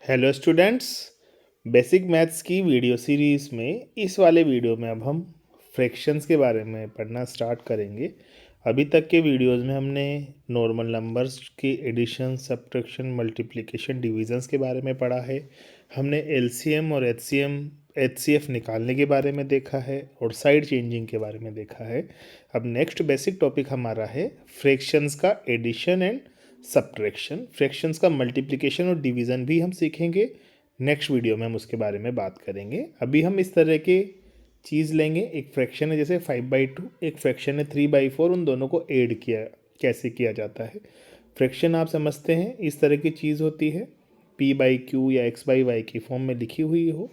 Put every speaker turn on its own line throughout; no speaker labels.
Hello students. Basic maths की video series में इस वाले वीडियो में अब हम फ्रैक्शंस के बारे में पढ़ना स्टार्ट करेंगे। अभी तक के वीडियोस में हमने नॉर्मल नंबर्स की एडिशन, सब्ट्रैक्शन, मल्टीप्लिकेशन, डिविजन्स के बारे में पढ़ा है। हमने एलसीएम और एचसीएफ निकालने के बारे में देखा है और साइड चेंजिंग के बारे में देखा है। अब नेक्स्ट बेसिक टॉपिक हमारा है फ्रैक्शंस का एडिशन एंड सब्ट्रैक्शन। फ्रैक्शंस का मल्टीप्लिकेशन और डिवीज़न भी हम सीखेंगे। नेक्स्ट वीडियो में हम उसके बारे में बात करेंगे। अभी हम इस तरह के चीज़ लेंगे, एक फ्रैक्शन है जैसे 5/2, एक फ्रैक्शन है 3/4, उन दोनों को ऐड किया कैसे किया जाता है। फ्रैक्शन आप समझते हैं इस तरह की चीज़ होती है, p/q या x/y की फॉर्म में लिखी हुई हो।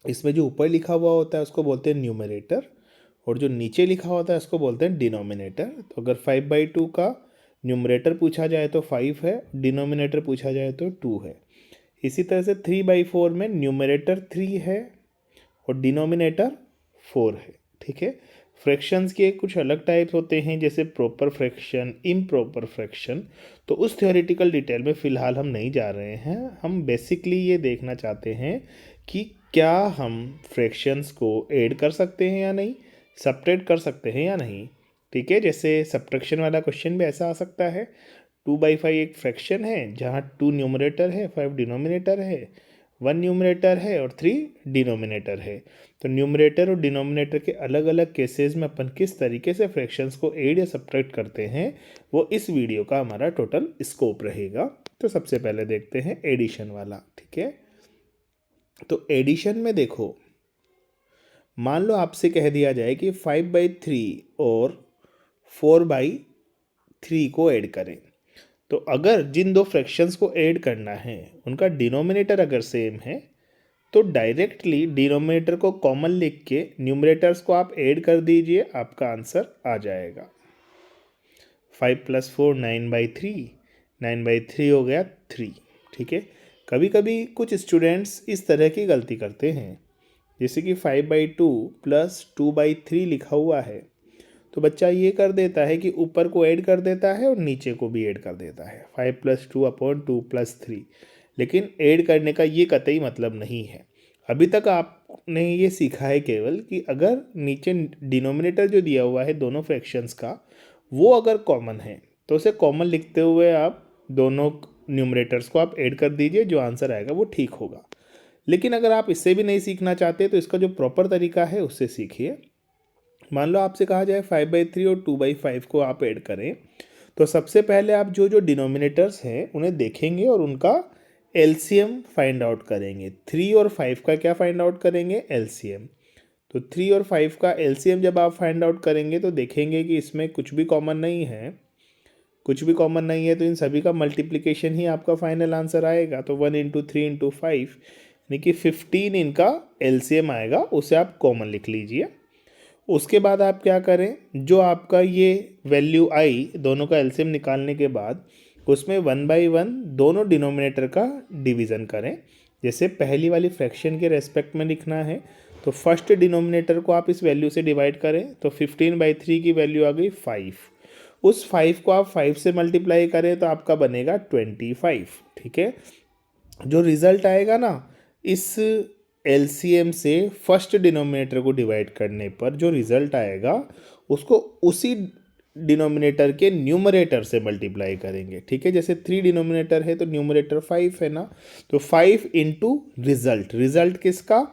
इसमें जो ऊपर लिखा हुआ होता है उसको बोलते हैं न्यूमरेटर और जो नीचे लिखा होता है उसको बोलते हैं डिनोमिनेटर। तो अगर 5/2 का न्यूमरेटर पूछा जाए तो 5 है, डिनोमिनेटर पूछा जाए तो 2 है। इसी तरह से 3/4 में न्यूमरेटर 3 है और डिनोमिनेटर 4 है। ठीक है। फ्रैक्शंस के कुछ अलग टाइप्स होते हैं जैसे प्रॉपर फ्रैक्शन, इम्प्रॉपर फ्रैक्शन। तो उस थ्योरेटिकल डिटेल में फ़िलहाल हम नहीं जा रहे हैं। हम बेसिकली ये देखना चाहते हैं कि क्या हम फ्रैक्शंस को ऐड कर सकते हैं या नहीं, सब्ट्रैक्ट कर सकते हैं या नहीं। ठीक है। जैसे सब्ट्रैक्शन वाला क्वेश्चन भी ऐसा आ सकता है। 2/5 एक फ्रैक्शन है जहाँ 2 न्यूमरेटर है, 5 डिनोमिनेटर है, 1 न्यूमरेटर है और 3 डिनोमिनेटर है। तो न्यूमरेटर और डिनोमिनेटर के अलग अलग केसेस में अपन किस तरीके से फ्रैक्शंस को ऐड या सब्ट्रैक्ट करते हैं वो इस वीडियो का हमारा टोटल स्कोप रहेगा। तो सबसे पहले देखते हैं एडिशन वाला। ठीक है। तो एडिशन में देखो, मान लो आपसे कह दिया जाए कि 5/3 और 4/3 को ऐड करें। तो अगर जिन दो फ्रैक्शंस को ऐड करना है उनका डिनोमिनेटर अगर सेम है तो डायरेक्टली डिनोमिनेटर को कॉमन लिख के न्यूमरेटर्स को आप ऐड कर दीजिए, आपका आंसर आ जाएगा। 5 + 4 9/3, 9/3 हो गया 3। ठीक है। कभी कभी कुछ स्टूडेंट्स इस तरह की गलती करते हैं, जैसे कि 5/2 + 2/3 लिखा हुआ है तो बच्चा ये कर देता है कि ऊपर को ऐड कर देता है और नीचे को भी ऐड कर देता है, 5 + 2/2 + 3। लेकिन ऐड करने का ये कतई मतलब नहीं है। अभी तक आपने ये सीखा है केवल कि अगर नीचे डिनोमिनेटर जो दिया हुआ है दोनों फ्रैक्शंस का वो अगर कॉमन है तो उसे कॉमन लिखते हुए आप दोनों न्यूमरेटर्स को आप ऐड कर दीजिए, जो आंसर आएगा वो ठीक होगा। लेकिन अगर आप इससे भी नहीं सीखना चाहते तो इसका जो प्रॉपर तरीका है उससे सीखिए। मान लो आपसे कहा जाए 5/3 और 2/5 को आप ऐड करें, तो सबसे पहले आप जो जो डिनोमिनेटर्स हैं उन्हें देखेंगे और उनका एलसीएम फाइंड आउट करेंगे। 3 और 5 का क्या फाइंड आउट करेंगे? एलसीएम। तो 3 और 5 का एलसीएम जब आप फाइंड आउट करेंगे तो देखेंगे कि इसमें कुछ भी कॉमन नहीं है। कुछ भी कॉमन नहीं है तो इन सभी का मल्टीप्लिकेशन ही आपका फाइनल आंसर आएगा। तो 1 × 3 × 5 यानी कि 15 इनका एलसीएम आएगा, उसे आप कॉमन लिख लीजिए। उसके बाद आप क्या करें, जो आपका ये वैल्यू आई दोनों का एलसीएम निकालने के बाद उसमें 1/1 दोनों डिनोमिनेटर का डिवीज़न करें। जैसे पहली वाली फ्रैक्शन के रेस्पेक्ट में लिखना है तो फर्स्ट डिनोमिनेटर को आप इस वैल्यू से डिवाइड करें तो 15/3 की वैल्यू आ गई 5। उस 5 को आप 5 से मल्टीप्लाई करें तो आपका बनेगा 25। ठीक है। जो रिज़ल्ट आएगा ना, इस एलसीएम से फर्स्ट डिनोमिनेटर को डिवाइड करने पर जो रिज़ल्ट आएगा उसको उसी डिनोमिनेटर के न्यूमरेटर से मल्टीप्लाई करेंगे। ठीक है। जैसे 3 डिनोमिनेटर है तो न्यूमरेटर 5 है ना, तो 5 × रिज़ल्ट। रिज़ल्ट किसका?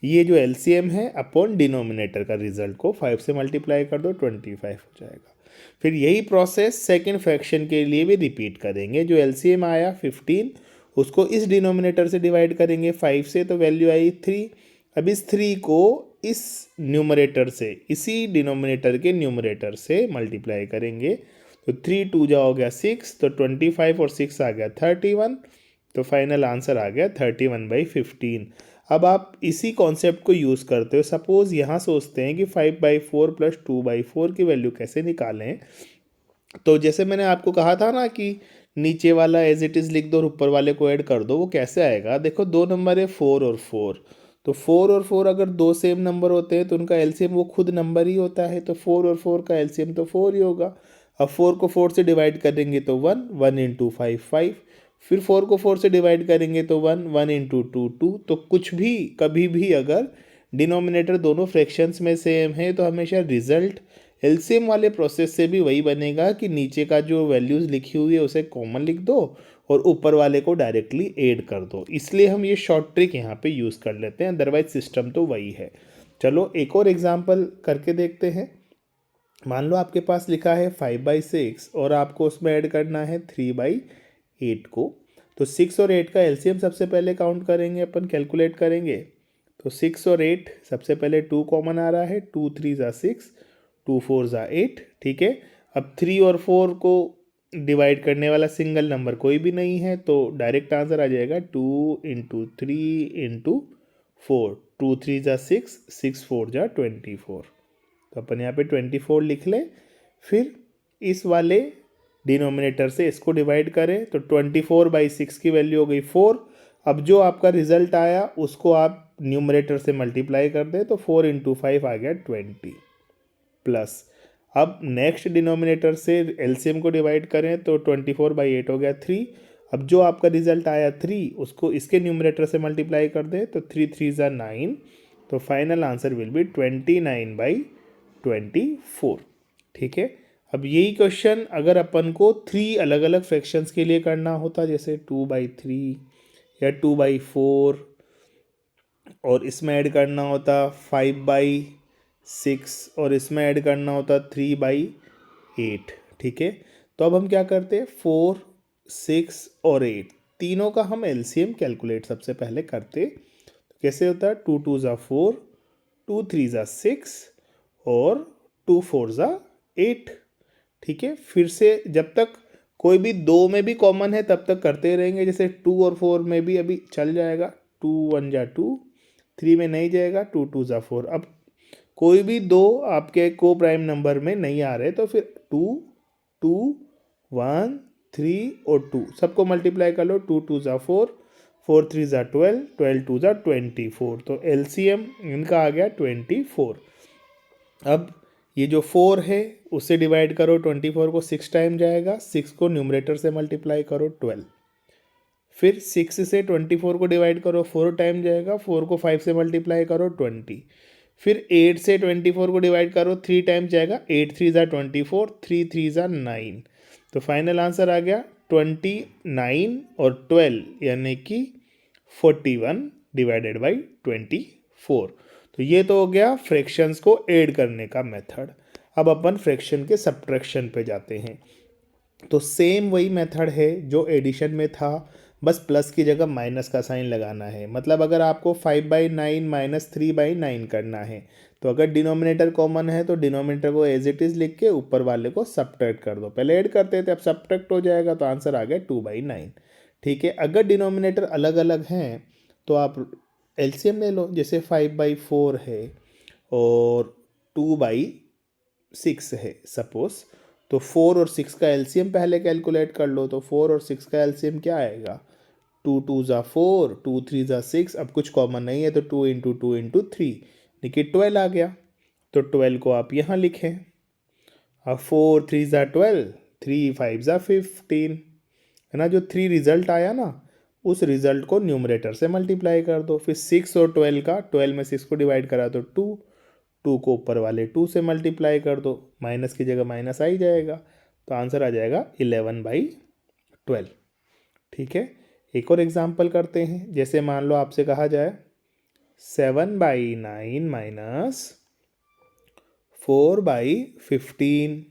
ये जो एलसीएम है अपॉन डिनोमिनेटर का रिज़ल्ट को 5 से मल्टीप्लाई कर दो, 25 हो जाएगा। फिर यही प्रोसेस सेकेंड फ्रैक्शन के लिए भी रिपीट करेंगे। जो एलसीएम आया 15 उसको इस डिनोमिनेटर से डिवाइड करेंगे 5 से, तो वैल्यू आई 3। अब इस 3 को इस न्यूमरेटर से, इसी डिनोमिनेटर के न्यूमरेटर से मल्टीप्लाई करेंगे तो 3 × 2 हो गया 6, तो 25 और 6 आ गया 31। तो फाइनल आंसर आ गया 31/15। अब आप इसी कॉन्सेप्ट को यूज़ करते हो। सपोज़ यहाँ सोचते हैं कि 5/4 + 2/4 की वैल्यू कैसे निकालें। तो जैसे मैंने आपको कहा था ना कि नीचे वाला एज इट इज़ लिख दो और ऊपर वाले को ऐड कर दो, वो कैसे आएगा? देखो, दो नंबर है 4 और 4। तो 4 और 4 अगर दो सेम नंबर होते हैं तो उनका एलसीएम वो खुद नंबर ही होता है, तो 4 और 4 का एलसीएम तो 4 ही होगा। अब 4 को 4 से डिवाइड करेंगे तो 1 × 5 5, फिर 4 को 4 से डिवाइड करेंगे तो 1, 1 इंटू 2 2। तो कुछ भी कभी भी अगर डिनोमिनेटर दोनों फ्रैक्शंस में सेम है तो हमेशा रिजल्ट एलसीएम वाले प्रोसेस से भी वही बनेगा कि नीचे का जो वैल्यूज़ लिखी हुई है उसे कॉमन लिख दो और ऊपर वाले को डायरेक्टली ऐड कर दो। इसलिए हम ये शॉर्ट ट्रिक यहाँ पे यूज़ कर लेते हैं, अदरवाइज सिस्टम तो वही है। चलो एक और एग्जांपल करके देखते हैं। मान लो आपके पास लिखा है 5/6 और आपको उसमें ऐड करना है 3/8 को। तो 6 और 8 का एलसीएम सबसे पहले काउंट करेंगे, अपन कैलकुलेट करेंगे। तो 6 और 8 सबसे पहले 2 कॉमन आ रहा है, 2 3 ज़ा 6, 2 4 ज़ा 8। ठीक है, अब 3 और 4 को डिवाइड करने वाला सिंगल नंबर कोई भी नहीं है तो डायरेक्ट आंसर आ जाएगा 2 इंटू 3 इंटू 4। 2 3 ज़ा 6, 6 4 ज़ा 24। तो अपन यहाँ पे 24 लिख लें। फिर इस वाले डिनोमिनेटर से इसको डिवाइड करें तो 24/6 की वैल्यू हो गई 4। अब जो आपका रिजल्ट आया उसको आप न्यूमरेटर से मल्टीप्लाई कर दें तो 4 इंटू 5 आ गया 20 प्लस। अब नेक्स्ट डिनोमिनेटर से एलसीएम को डिवाइड करें तो 24/8 हो गया 3। अब जो आपका रिजल्ट आया 3 उसको इसके न्यूमरेटर से मल्टीप्लाई कर दें तो 3 3 ज़ा 9। तो फाइनल आंसर विल बी 29/24। ठीक है, अब यही क्वेश्चन अगर अपन को 3 अलग अलग फ्रैक्शंस के लिए करना होता, जैसे 2/3 या 2/4, और इसमें ऐड करना होता 5/6 और इसमें ऐड करना होता 3/8। ठीक है, तो अब हम क्या करते हैं, 4 6 और 8 तीनों का हम एलसीएम कैलकुलेट सबसे पहले करते। तो कैसे होता है, 2 2 ज़ा 4, 2 3 ज़ा 6 और 2 4 ज़ा 8। ठीक है, फिर से जब तक कोई भी दो में भी कॉमन है तब तक करते रहेंगे। जैसे 2 और 4 में भी अभी चल जाएगा, 2 1 ज़ा 2, 3 में नहीं जाएगा, 2 2 ज़ा 4। अब कोई भी दो आपके को प्राइम नंबर में नहीं आ रहे तो फिर 2 2 1 3 और 2 सबको मल्टीप्लाई कर लो। 2 2 ज़ा 4, 4 3 ज़ा 12, 12 2 ज़ा 24। तो एलसीएम इनका आ गया 24। अब ये जो 4 है उससे डिवाइड करो 24 को, 6 टाइम जाएगा, 6 को न्यूमरेटर से मल्टीप्लाई करो 12। फिर 6 से 24 को डिवाइड करो, 4 टाइम जाएगा, 4 को 5 से मल्टीप्लाई करो 20। फिर 8 से 24 को डिवाइड करो, 3 टाइम जाएगा, 8 3 ज़ा 24, 3 3 ज़ा 9। तो फाइनल आंसर आ गया 29 और 12 यानी कि 41 डिवाइडेड बाई 24। तो ये तो हो गया फ्रैक्शंस को ऐड करने का मेथड। अब अपन फ्रैक्शन के सब्ट्रैक्शन पे जाते हैं। तो सेम वही मेथड है जो एडिशन में था, बस प्लस की जगह माइनस का साइन लगाना है। मतलब अगर आपको 5/9 माइनस 3/9 करना है तो अगर डिनोमिनेटर कॉमन है तो डिनोमिनेटर को एज इट इज़ लिख के ऊपर वाले को सब्ट्रैक्ट कर दो। पहले ऐड करते थे, अब सब्ट्रैक्ट हो जाएगा तो आंसर आ गया 2/9। ठीक है, अगर डिनोमिनेटर अलग अलग हैं तो आप एलसीएम ले लो। जैसे 5/4 है और 2/6 है सपोज, तो 4 और 6 का एलसीएम पहले कैलकुलेट कर लो। तो 4 और 6 का एलसीएम क्या आएगा, 2 2 ज़ा 4, 2 3 ज़ा 6। अब कुछ कॉमन नहीं है तो 2 इंटू 2 इंटू 3 देखिए 12 आ गया। तो 12 को आप यहाँ लिखें। अब 4 3 ज़ा 12, 3 5 ज़ा 15 है ना। जो 3 रिजल्ट आया ना उस रिजल्ट को न्यूमरेटर से मल्टीप्लाई कर दो। फिर 6 और 12 का, 12 में 6 को डिवाइड करा तो 2, 2 को ऊपर वाले 2 से मल्टीप्लाई कर दो, माइनस की जगह माइनस आ ही जाएगा। तो आंसर आ जाएगा 11/12। ठीक है, एक और एग्जांपल करते हैं। जैसे मान लो आपसे कहा जाए 7/9 माइनस 4/15।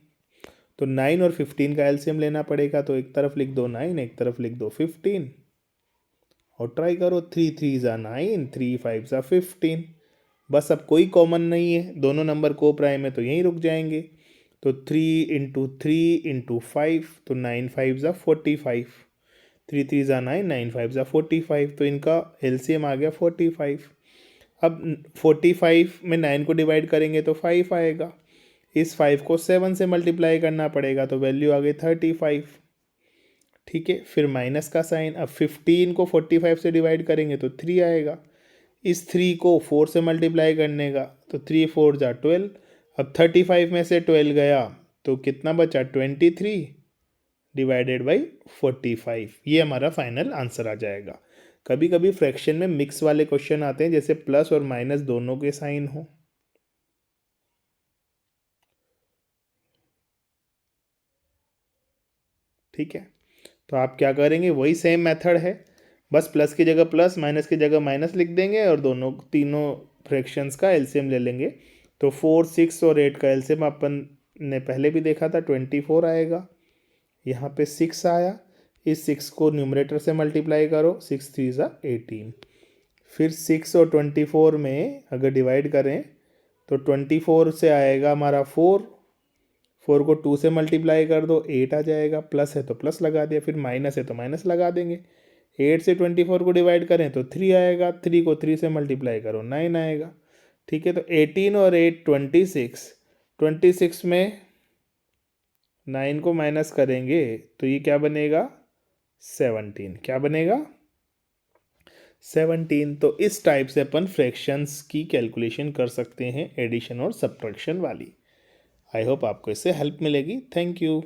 तो 9 और 15 का एलसीएम लेना पड़ेगा। तो एक तरफ लिख दो 9, एक तरफ लिख दो 15 और ट्राई करो। 3 3 ज़ा 9, 3 5 ज़ा 15। बस अब कोई कॉमन नहीं है, दोनों नंबर को प्राइम है तो यहीं रुक जाएंगे। तो 3 इंटू 3 इंटू 5, तो 9 5 ज़ा 45, 3 3 ज़ा 9, 9 5 ज़ा 45। तो इनका एलसीएम आ गया 45। अब 45 में 9 को डिवाइड करेंगे तो 5 आएगा। इस 5 को 7 से मल्टीप्लाई करना पड़ेगा तो वैल्यू आ गई 35। ठीक है, फिर माइनस का साइन। अब 15 को 45 से डिवाइड करेंगे तो 3 आएगा। इस 3 को 4 से मल्टीप्लाई करने का तो 3 4 ज़ा 12। अब 35 में से 12 गया तो कितना बचा, 23। डिवाइडेड बाई 45, ये हमारा फाइनल आंसर आ जाएगा। कभी कभी फ्रैक्शन में मिक्स वाले क्वेश्चन आते हैं, जैसे प्लस और माइनस दोनों के साइन हो। ठीक है, तो आप क्या करेंगे, वही सेम मेथड है, बस प्लस की जगह प्लस, माइनस की जगह माइनस लिख देंगे और दोनों तीनों फ्रैक्शंस का एलसीएम ले लेंगे। तो 4, 6 और 8 का एलसीएम अपन ने पहले भी देखा था, 24 आएगा। यहाँ पे 6 आया, इस 6 को न्यूमरेटर से मल्टीप्लाई करो, 6 3 ज़ा 18। फिर 6 और 24 में अगर डिवाइड करें तो 24 से आएगा हमारा 4, 4 को 2 से मल्टीप्लाई कर दो, 8 आ जाएगा। प्लस है तो प्लस लगा दिया, फिर माइनस है तो माइनस लगा देंगे। 8 से 24 को डिवाइड करें तो 3 आएगा, 3 को 3 से मल्टीप्लाई करो 9 आएगा। ठीक है, तो 18 और 8 26, 26 में 9 को माइनस करेंगे तो ये क्या बनेगा, 17। क्या बनेगा, 17। तो इस टाइप से अपन फ्रैक्शंस की कैलकुलेशन कर सकते हैं, एडिशन और सब्ट्रैक्शन वाली। आई होप आपको इससे हेल्प मिलेगी। Thank you.